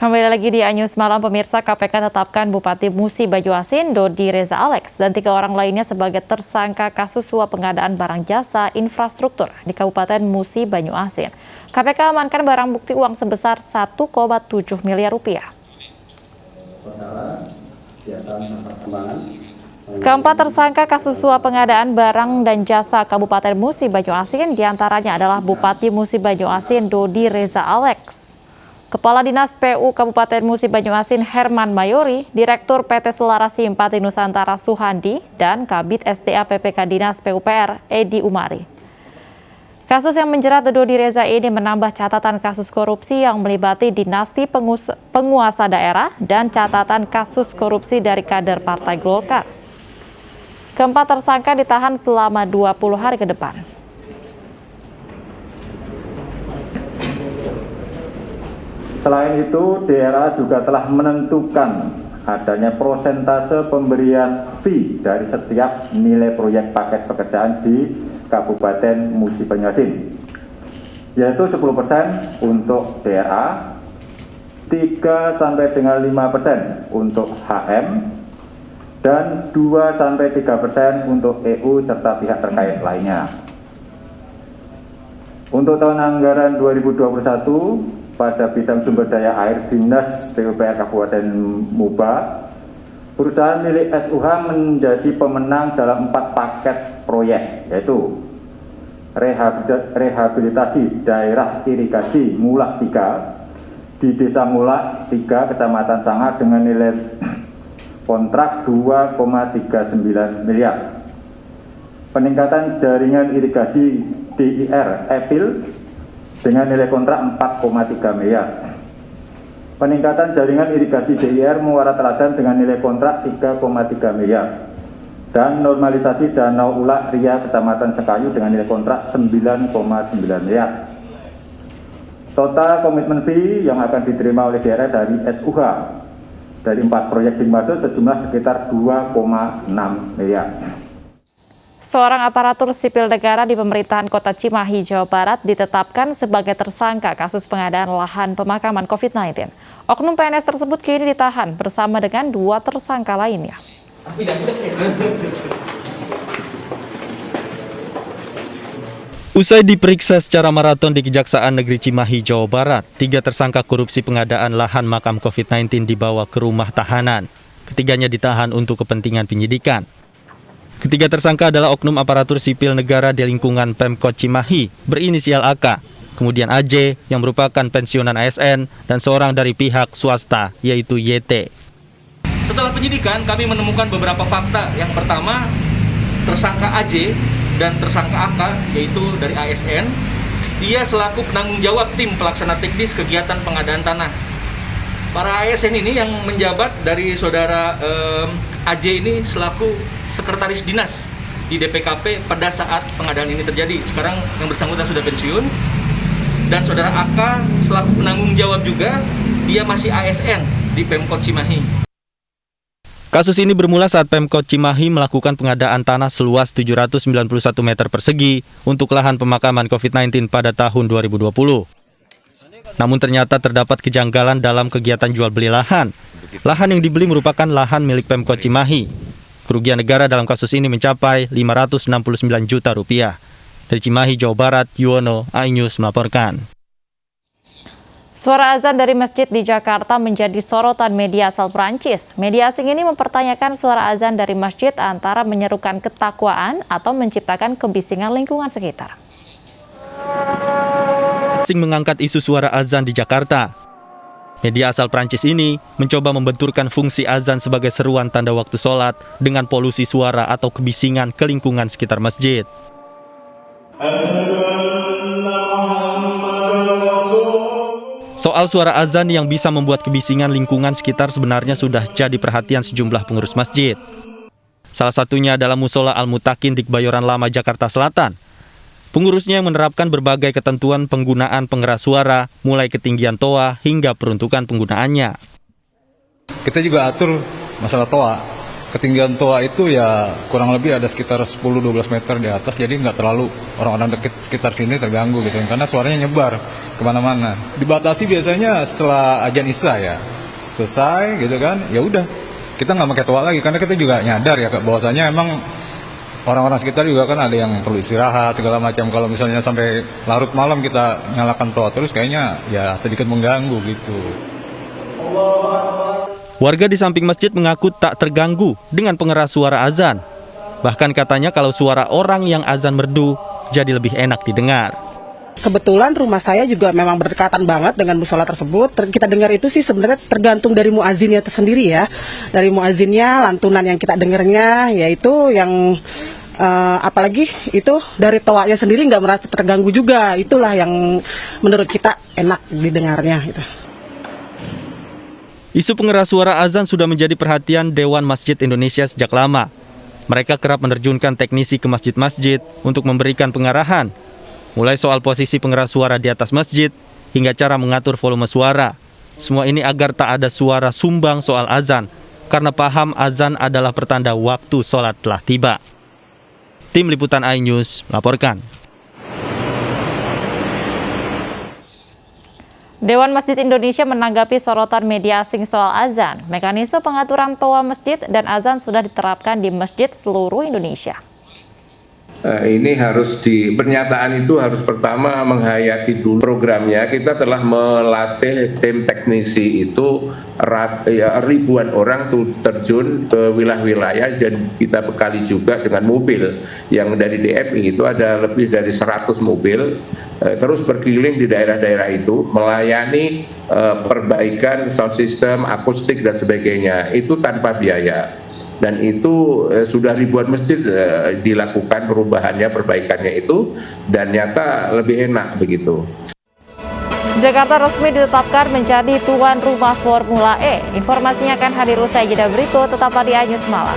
Kembali lagi di Anyus Malam, pemirsa. KPK tetapkan Bupati Musi Banyuasin, Dodi Reza Alex, dan 3 orang lainnya sebagai tersangka kasus suap pengadaan barang jasa infrastruktur di Kabupaten Musi Banyuasin. KPK amankan barang bukti uang sebesar 1,7 miliar rupiah. Keempat tersangka kasus suap pengadaan barang dan jasa Kabupaten Musi Banyuasin diantaranya adalah Bupati Musi Banyuasin, Dodi Reza Alex, Kepala Dinas PU Kabupaten Musi Banyuasin Herman Mayori, Direktur PT Selara Simpati Nusantara Suhandi, dan Kabid SDA PPK Dinas PUPR Edi Umari. Kasus yang menjerat Dodi Reza ini menambah catatan kasus korupsi yang melibati dinasti penguasa daerah dan catatan kasus korupsi dari kader Partai Golkar. Keempat tersangka ditahan selama 20 hari ke depan. Selain itu, daerah juga telah menentukan adanya persentase pemberian fee dari setiap nilai proyek paket pekerjaan di Kabupaten Musi Banyuasin, yaitu 10% untuk DRA, 3-5% untuk HM, dan 2-3% untuk EU serta pihak terkait lainnya. Untuk tahun anggaran 2021, pada bidang sumber daya air Dinas PUPR Kabupaten Muba, perusahaan milik SUH menjadi pemenang dalam 4 paket proyek, yaitu rehabilitasi daerah irigasi Mulak 3 di Desa Mulak 3, Kecamatan Sangat dengan nilai kontrak 2,39 miliar. Peningkatan jaringan irigasi DIR Epil dengan nilai kontrak 4,3 miliar. Peningkatan jaringan irigasi DIR Muara Teladan dengan nilai kontrak 3,3 miliar. Dan normalisasi Danau Ulak Ria Kecamatan Sekayu dengan nilai kontrak 9,9 miliar. Total komitmen fee yang akan diterima oleh daerah dari SUH dari 4 proyek dimaksud sejumlah sekitar 2,6 miliar. Seorang aparatur sipil negara di pemerintahan Kota Cimahi, Jawa Barat ditetapkan sebagai tersangka kasus pengadaan lahan pemakaman COVID-19. Oknum PNS tersebut kini ditahan bersama dengan 2 tersangka lainnya. Usai diperiksa secara maraton di Kejaksaan Negeri Cimahi, Jawa Barat, 3 tersangka korupsi pengadaan lahan makam COVID-19 dibawa ke rumah tahanan. Ketiganya ditahan untuk kepentingan penyidikan. Ketiga tersangka adalah oknum aparatur sipil negara di lingkungan Pemkot Cimahi berinisial AK, kemudian AJ yang merupakan pensiunan ASN, dan seorang dari pihak swasta yaitu YT. Setelah penyidikan kami menemukan beberapa fakta. Yang pertama, tersangka AJ dan tersangka AK yaitu dari ASN, dia selaku penanggung jawab tim pelaksana teknis kegiatan pengadaan tanah. Para ASN ini yang menjabat dari saudara AJ ini selaku sekretaris dinas di DPKP pada saat pengadaan ini terjadi. Sekarang yang bersangkutan sudah pensiun. Dan saudara AK selaku penanggung jawab juga, dia masih ASN di Pemkot Cimahi. Kasus ini bermula saat Pemkot Cimahi melakukan pengadaan tanah seluas 791 meter persegi untuk lahan pemakaman COVID-19 pada tahun 2020. Namun ternyata terdapat kejanggalan dalam kegiatan jual beli lahan. Lahan yang dibeli merupakan lahan milik Pemkot Cimahi. Kerugian negara dalam kasus ini mencapai 569 juta rupiah. Dari Cimahi, Jawa Barat, Yuwono, iNews melaporkan. Suara azan dari masjid di Jakarta menjadi sorotan media asal Prancis. Media asing ini mempertanyakan suara azan dari masjid antara menyerukan ketakwaan atau menciptakan kebisingan lingkungan sekitar. Asing mengangkat isu suara azan di Jakarta. Media asal Prancis ini mencoba membenturkan fungsi azan sebagai seruan tanda waktu sholat dengan polusi suara atau kebisingan ke lingkungan sekitar masjid. Soal suara azan yang bisa membuat kebisingan lingkungan sekitar sebenarnya sudah jadi perhatian sejumlah pengurus masjid. Salah satunya adalah Musola Al-Mutakin di Kebayoran Lama, Jakarta Selatan. Pengurusnya yang menerapkan berbagai ketentuan penggunaan pengeras suara, mulai ketinggian toa hingga peruntukan penggunaannya. Kita juga atur masalah toa. ketinggian toa itu ya kurang lebih ada sekitar 10-12 meter di atas, jadi nggak terlalu orang-orang dekat sekitar sini terganggu gitu, karena suaranya nyebar kemana-mana. Dibatasi biasanya setelah azan isya ya, selesai gitu kan, ya udah kita nggak pakai toa lagi, karena kita juga nyadar ya bahwasanya emang orang-orang sekitar juga kan ada yang perlu istirahat segala macam. Kalau misalnya sampai larut malam kita nyalakan toa terus, kayaknya ya sedikit mengganggu gitu. Warga di samping masjid mengaku tak terganggu dengan pengeras suara azan. Bahkan katanya kalau suara orang yang azan merdu jadi lebih enak didengar. Kebetulan rumah saya juga memang berdekatan banget dengan musola tersebut. Kita dengar itu sih sebenarnya tergantung dari muazinnya tersendiri ya. Dari muazinnya, lantunan yang kita dengarnya, yaitu yang apalagi itu dari toanya sendiri nggak merasa terganggu juga. Itulah yang menurut kita enak didengarnya gitu. Isu pengeras suara azan sudah menjadi perhatian Dewan Masjid Indonesia sejak lama. Mereka kerap menerjunkan teknisi ke masjid-masjid untuk memberikan pengarahan, mulai soal posisi pengeras suara di atas masjid hingga cara mengatur volume suara. Semua ini agar tak ada suara sumbang soal azan, karena paham azan adalah pertanda waktu sholat telah tiba. Tim Liputan iNews melaporkan. Dewan Masjid Indonesia menanggapi sorotan media asing soal azan. Mekanisme pengaturan toa masjid dan azan sudah diterapkan di masjid seluruh Indonesia. Ini pernyataan itu harus pertama menghayati dulu programnya. Kita telah melatih tim teknisi itu ribuan orang terjun ke wilayah-wilayah, dan kita bekali juga dengan mobil yang dari DFI itu ada lebih dari 100 mobil terus berkeliling di daerah-daerah itu melayani perbaikan sound system, akustik dan sebagainya, itu tanpa biaya. Dan itu sudah ribuan masjid dilakukan perbaikannya itu, dan nyata lebih enak begitu. Jakarta resmi ditetapkan menjadi tuan rumah Formula E. Informasinya akan hadir usai jeda berikut, tetaplah di iNews Malam.